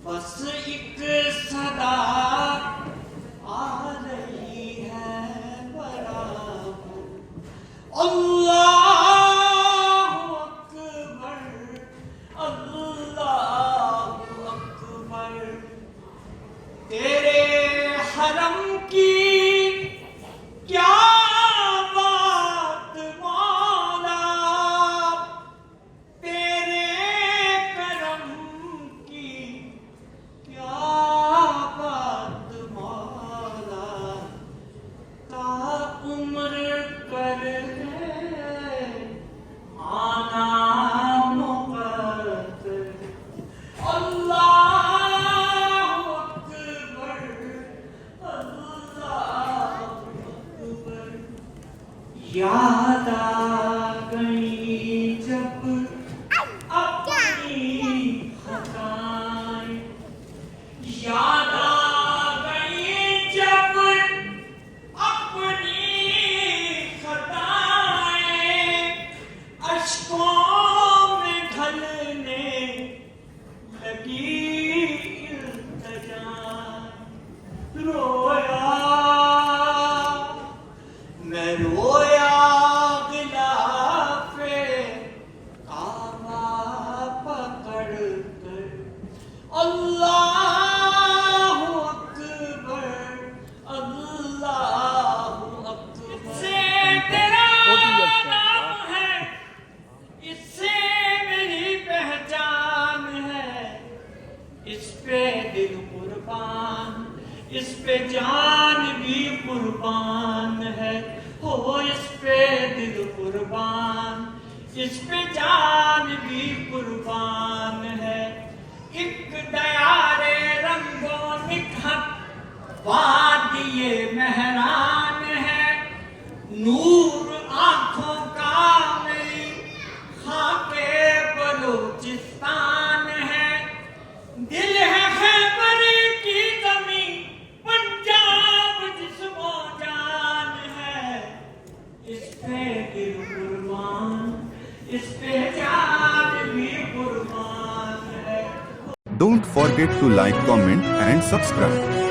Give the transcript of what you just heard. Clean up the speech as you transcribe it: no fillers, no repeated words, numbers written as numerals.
बस एक सदा आ रही है बराबर, अल्लाहु अकबर, अल्लाहु अकबर। तेरे हरम की क्या बात मौला, तेरे करम की क्या बात मौला, ता उम्र कर है आना मुक़द्दर, अल्लाहु अकबर, अल्लाहु अकबर। याद आ गई जब अपनी खताएं, याद आ गई जब अपनी खताएं, अश्कों में ढलने लगी इल्तिजाएं। रोया मैं रोया गिलाफे काबा पकड़ कर, अल्लाहु अकबर, अल्लाहु अकबर। इससे तेरा नाम है, इससे मेरी पहचान है, इस पे दिल कुर्बान, इस पे जान भी कुर्बान है, हो इस पे दिल कुर्बान, इस पे जान भी कुर्बान है। एक दयारे रंगों निखत वादिये मेहरान है, नूर आंखों का मेरी खाके बलूचिस्तान है, दिल है खैबर की जमीन, पंजाब जिस्मो जान है, इस पे दिल कुर्बान, इस पे जान भी कुर्बान है। Don't forget to like, comment and subscribe.